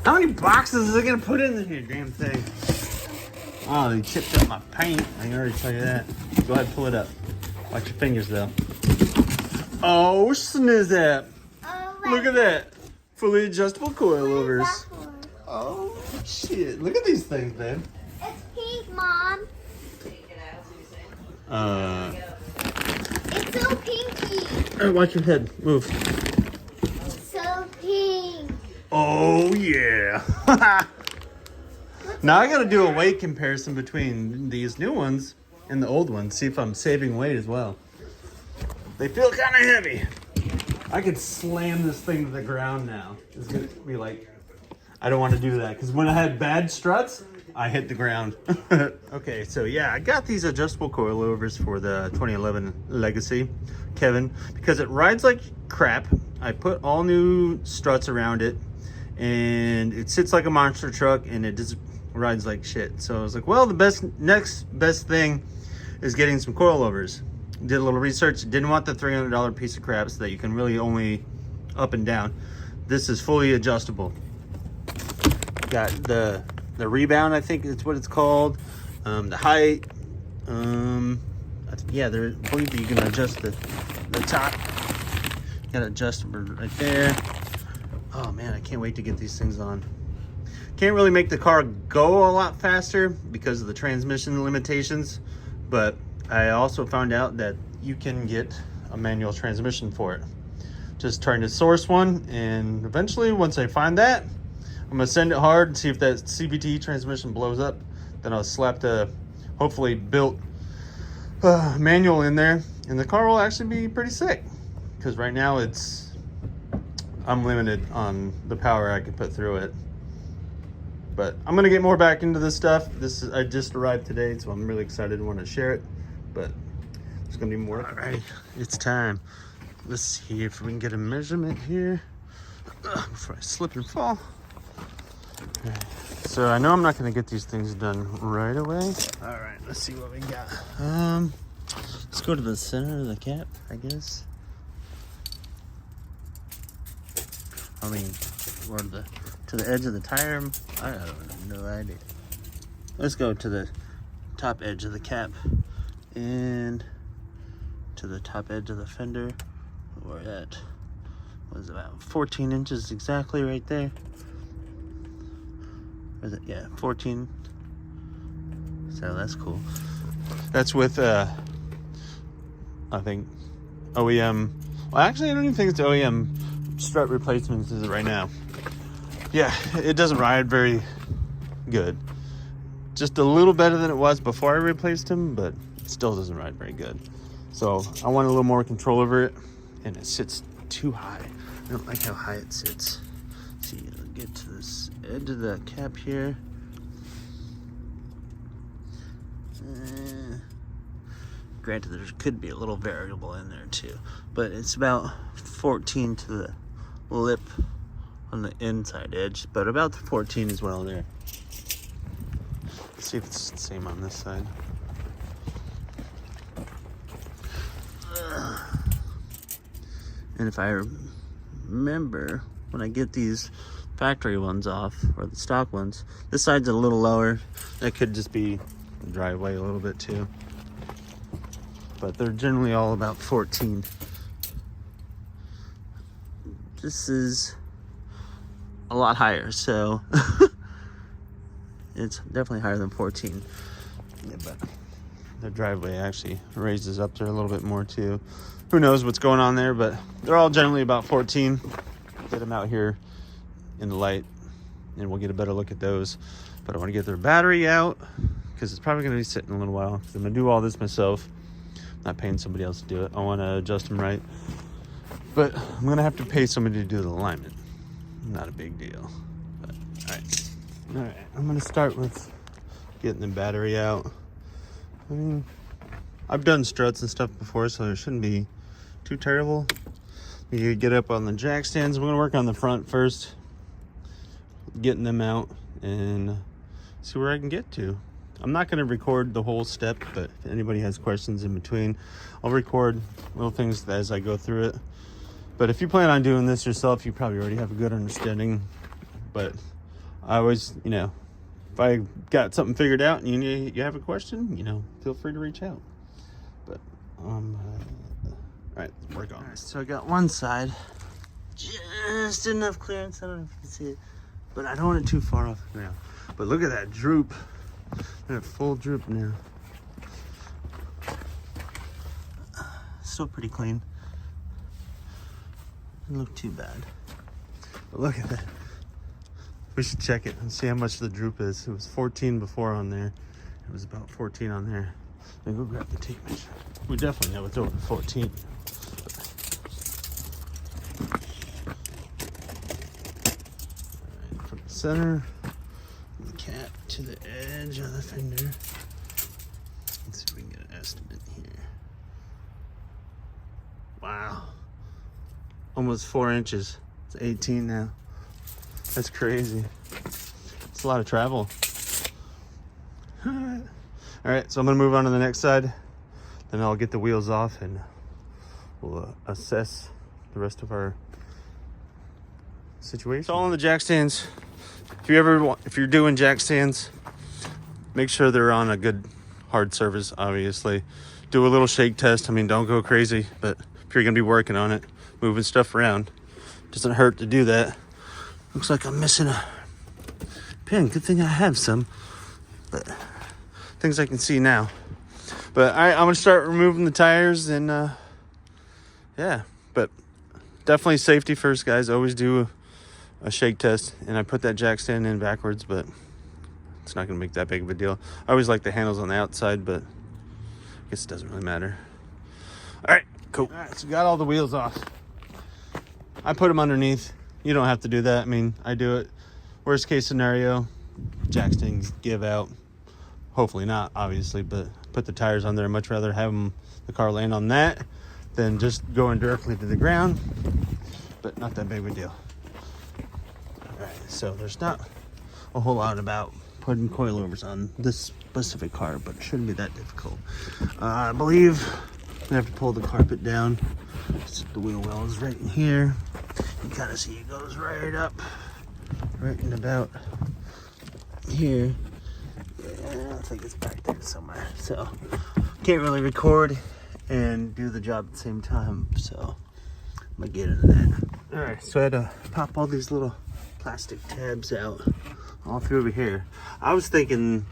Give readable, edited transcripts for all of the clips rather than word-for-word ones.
How many boxes is it gonna put in here, damn thing? Oh, they chipped up my paint. I can already tell you that. Go ahead, pull it up. Watch your fingers though. Oh, snizap. Oh, Look at that. Fully adjustable coilovers. Oh, shit. Look at these things, babe. It's pink, Mom. It's so pinky. Watch your head. Move. So pink. Oh, yeah. Now I gotta do a weight comparison between these new ones and the old ones. See if I'm saving weight as well. They feel kind of heavy. I could slam this thing to the ground now. It's gonna be like, I don't want to do that because when I had bad struts, I hit the ground. Okay, so yeah, I got these adjustable coilovers for the 2011 Legacy, Kevin, because it rides like crap. I put all new struts around it, and it sits like a monster truck, and it just rides like shit. So I was like, well, the next best thing is getting some coilovers. Did a little research, didn't want the $300 piece of crap so that you can really only up and down. This is fully adjustable. Got the rebound, I think it's what it's called. The height. Yeah, I believe you can adjust the top. Got an adjustable right there. Oh man, I can't wait to get these things on. Can't really make the car go a lot faster because of the transmission limitations, but I also found out that you can get a manual transmission for it. Just trying to source one, and eventually once I find that, I'm gonna send it hard and see if that CVT transmission blows up. Then I'll slap the hopefully built manual in there, and the car will actually be pretty sick. Because right now I'm limited on the power I could put through it. But I'm gonna get more back into this stuff. I just arrived today, so I'm really excited and want to share it. But there's gonna be more. All right, it's time. Let's see if we can get a measurement here before I slip and fall. Right. So I know I'm not gonna get these things done right away. All right, let's see what we got. Let's go to the center of the cap, I guess. I mean, or to the edge of the tire. I have no idea. Let's go to the top edge of the cap and to the top edge of the fender. Where that was about 14 inches exactly right there. Or is it? Yeah, 14. So that's cool. That's with I think OEM. Well, actually, I don't even think it's OEM strut replacements is it right now. Yeah, it doesn't ride very good. Just a little better than it was before I replaced them, but it still doesn't ride very good. So I want a little more control over it, and it sits too high. I don't like how high it sits. Let's see, I'll get to this edge of the cap here. Granted, there could be a little variable in there too, but it's about 14 to the lip on the inside edge, but about 14 as well there. Let's see if it's the same on this side. And if I remember, when I get these factory ones off, or the stock ones, this side's a little lower. That could just be the driveway a little bit too. But they're generally all about 14. This is a lot higher, so it's definitely higher than 14. Yeah, but the driveway actually raises up there a little bit more too. Who knows what's going on there, but they're all generally about 14. Get them out here in the light and we'll get a better look at those. But I want to get their battery out because it's probably going to be sitting a little while. I'm going to do all this myself, not paying somebody else to do it. I want to adjust them right, but I'm going to have to pay somebody to do the alignment. Not a big deal, but all right, I'm going to start with getting the battery out. I mean, I've done struts and stuff before, so it shouldn't be too terrible. You get up on the jack stands. We're going to work on the front first, getting them out and see where I can get to. I'm not going to record the whole step, but if anybody has questions in between, I'll record little things as I go through it. But if you plan on doing this yourself, you probably already have a good understanding. But I always, you know, if I got something figured out and you have a question, you know, feel free to reach out. But all right, we're going. All right, so I got one side, just enough clearance. I don't know if you can see it, but I don't want it too far off the ground. But look at that droop. They're full droop now. Still pretty clean. Doesn't look too bad. But look at that. We should check it and see how much the droop is. It was 14 before on there. It was about 14 on there. Let me go grab the tape measure. We definitely know it's over 14. Alright, from the center of the cap to the edge of the fender. Let's see if we can get an estimate here. Wow. Almost 4 inches. It's 18 now. That's crazy. It's a lot of travel. All right, so I'm gonna move on to the next side. Then I'll get the wheels off and we'll assess the rest of our situation. It's all on the jack stands. If you're doing jack stands, make sure they're on a good hard surface, obviously. Do a little shake test. I mean, don't go crazy, but if you're gonna be working on it, moving stuff around, doesn't hurt to do that. Looks like I'm missing a pin. Good thing I have some, but things I can see now. But I'm gonna start removing the tires and yeah, but definitely safety first, guys. Always do a shake test. And I put that jack stand in backwards, but it's not gonna make that big of a deal. I always like the handles on the outside, but I guess it doesn't really matter. All right, cool. All right, so got all the wheels off. I put them underneath. You don't have to do that. I mean, I do it. Worst case scenario, jack stands give out. Hopefully not, obviously, but put the tires on there. I'd much rather have the car land on that than just going directly to the ground, but not that big of a deal. All right, so there's not a whole lot about putting coilovers on this specific car, but it shouldn't be that difficult. I believe we have to pull the carpet down. The wheel well is right in here. You kind of see it goes right up, right in about here. Yeah, I think it's back there somewhere. So can't really record and do the job at the same time. So I'm gonna get into that. All right, so I had to pop all these little plastic tabs out all through over here. I was thinking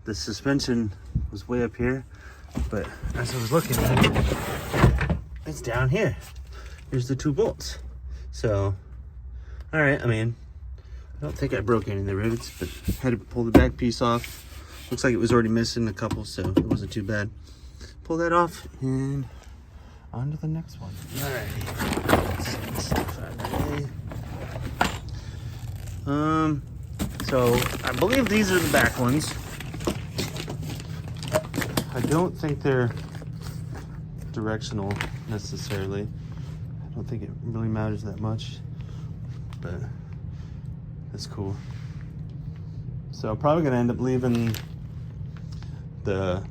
the suspension was way up here, but as I was looking at it, it's down here. Here's the 2 bolts. So, all right, I mean, I don't think I broke any of the rivets, but had to pull the back piece off. Looks like it was already missing a couple, so it wasn't too bad. Pull that off and on to the next one. All right, let's get this stuff out of the way. So I believe these are the back ones. I don't think they're directional necessarily. I don't think it really matters that much, but that's cool. So I'm probably gonna end up leaving the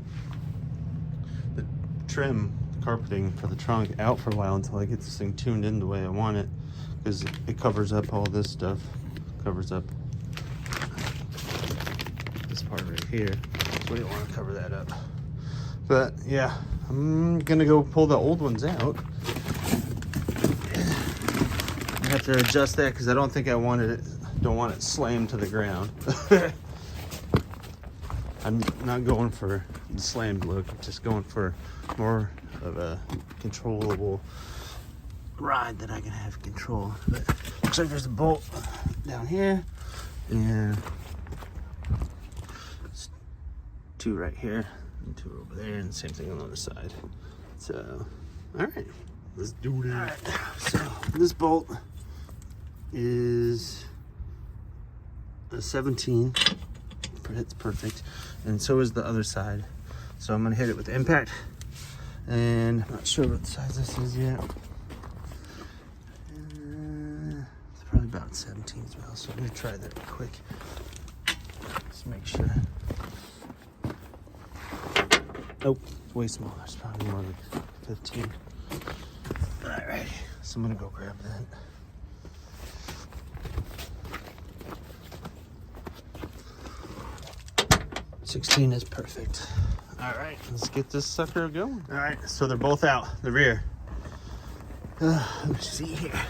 trim, the carpeting for the trunk out for a while until I get this thing tuned in the way I want it, because it covers up all this stuff, covers up this part right here, so we don't want to cover that up. But yeah, I'm gonna go pull the old ones out. I have to adjust that because I don't think I wanted it, don't want it slammed to the ground. I'm not going for the slammed look, I'm just going for more of a controllable ride that I can have control. But looks like there's a bolt down here and 2 right here and 2 over there, and the same thing on the other side. So, all right, let's do it. All right, so this bolt is a 17. It's perfect, and so is the other side. So I'm gonna hit it with the impact, and I'm not sure what size this is yet. It's probably about 17 as well, so I'm gonna try that real quick. Just make sure. Nope, it's way smaller. It's probably more like 15. Alright, so I'm gonna go grab that. 16 is perfect. All right, let's get this sucker going. All right, so they're both out, the rear. Let me see here.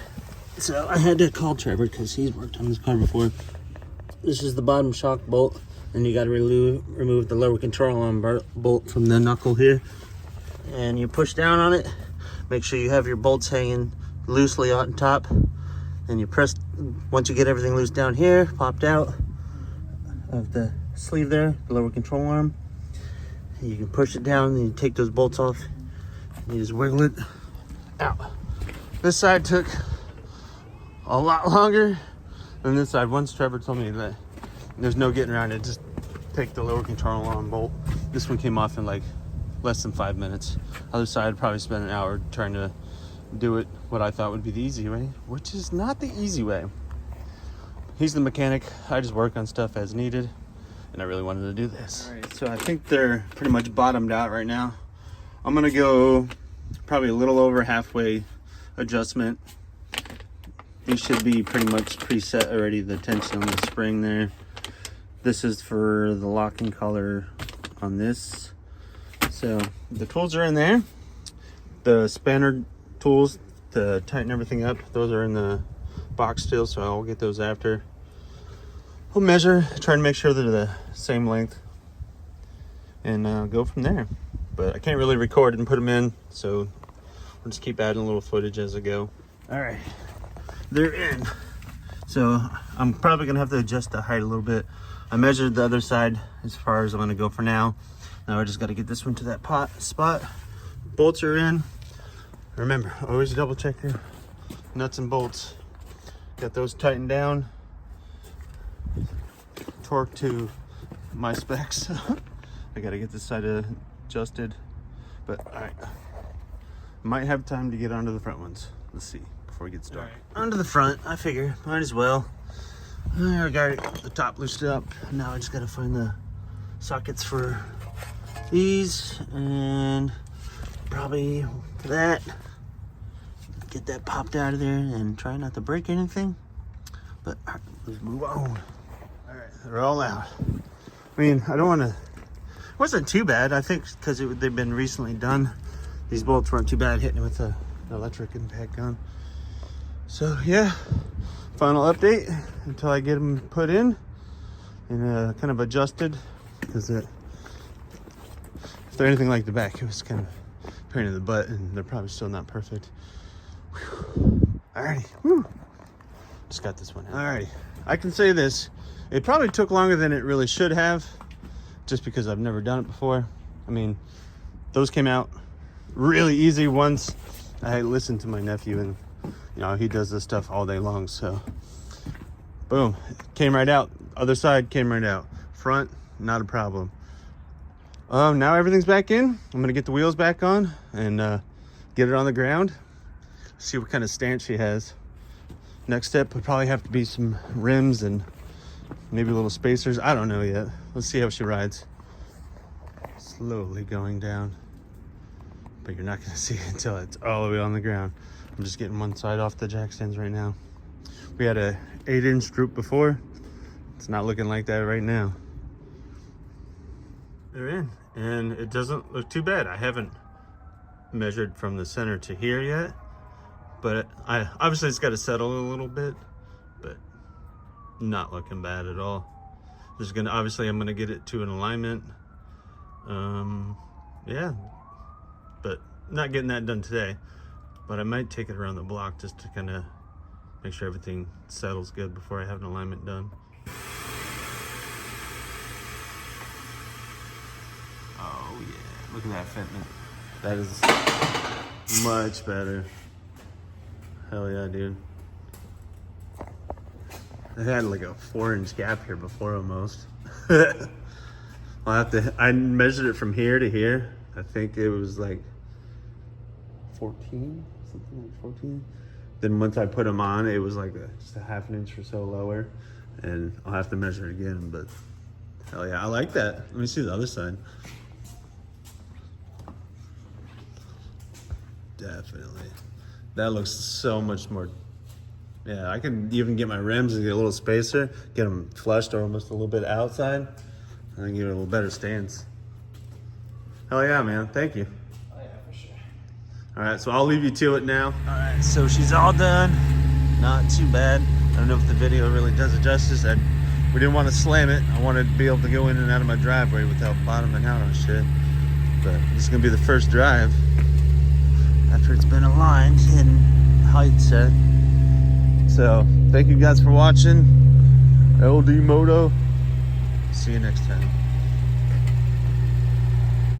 So I had to call Trevor because he's worked on this car before. This is the bottom shock bolt, and you got to remove the lower control arm bolt from the knuckle here. And you push down on it. Make sure you have your bolts hanging loosely on top. And you press, once you get everything loose down here, popped out of the sleeve there, the lower control arm. You can push it down, and you take those bolts off. You just wiggle it out. This side took a lot longer than this side. Once Trevor told me that there's no getting around it, just take the lower control arm bolt. This one came off in like less than 5 minutes. Other side probably spent an hour trying to do it what I thought would be the easy way, which is not the easy way. He's the mechanic. I just work on stuff as needed, and I really wanted to do this. All right, so I think they're pretty much bottomed out right now. I'm gonna go probably a little over halfway adjustment. These should be pretty much preset already, the tension on the spring there. This is for the locking color on this. So the tools are in there. The spanner tools to tighten everything up, those are in the box still, so I'll get those after. We'll measure, try to make sure they're the same length, and go from there. But I can't really record and put them in, so we'll just keep adding a little footage as I go. All right, they're in. So I'm probably gonna have to adjust the height a little bit. I measured the other side as far as I'm gonna go for now. Now I just gotta get this one to that spot. Bolts are in. Remember, always double check your nuts and bolts. Got those tightened down. Torque to my specs. I gotta get this side adjusted, but all right. Might have time to get onto the front ones. Let's see before we get started. Right. Onto the front, I figure might as well. I got the top loosened up. Now I just gotta find the sockets for these, and probably that. Get that popped out of there and try not to break anything. But all right, let's move on. All right, they're all out. I mean, I don't want to. It wasn't too bad. I think because they've been recently done. These bolts weren't too bad hitting with the electric impact gun. So yeah, final update until I get them put in and kind of adjusted, because if they're anything like the back, it was kind of a pain in the butt, and they're probably still not perfect. Whew. Alrighty, woo. Just got this one out. Alrighty, I can say this. It probably took longer than it really should have, just because I've never done it before. I mean, those came out really easy once I listened to my nephew, and you know, he does this stuff all day long. So boom, it came right out. Other side came right out. Front, not a problem. Now everything's back in. I'm gonna get the wheels back on and get it on the ground, see what kind of stance she has. Next step would probably have to be some rims and maybe little spacers. I don't know yet. Let's see how she rides. Slowly going down, but you're not gonna see it until it's all the way on the ground. I'm just getting one side off the jack stands right now. We had a 8-inch group before. It's not looking like that right now. They're in, and it doesn't look too bad. I haven't measured from the center to here yet, but obviously it's got to settle a little bit, but not looking bad at all. Obviously I'm gonna get it to an alignment. Yeah, but not getting that done today. But I might take it around the block just to kind of make sure everything settles good before I have an alignment done. Oh yeah, look at that fitment. That is much better. Hell yeah, dude. I had like a 4-inch gap here before almost. I measured it from here to here. I think it was like 14, something like 14. Then once I put them on, it was like just a 1/2 inch or so lower, and I'll have to measure it again. But hell yeah, I like that. Let me see the other side. Definitely, that looks so much more. Yeah, I can even get my rims and get a little spacer, get them flushed or almost a little bit outside. I can give it a little better stance. Hell yeah, man. Thank you. Oh yeah, for sure. All right, so I'll leave you to it now. All right, so she's all done. Not too bad. I don't know if the video really does it justice. We didn't want to slam it. I wanted to be able to go in and out of my driveway without bottoming out on shit. But this is gonna be the first drive after it's been aligned and height set. So thank you guys for watching. LD Moto. See you next time.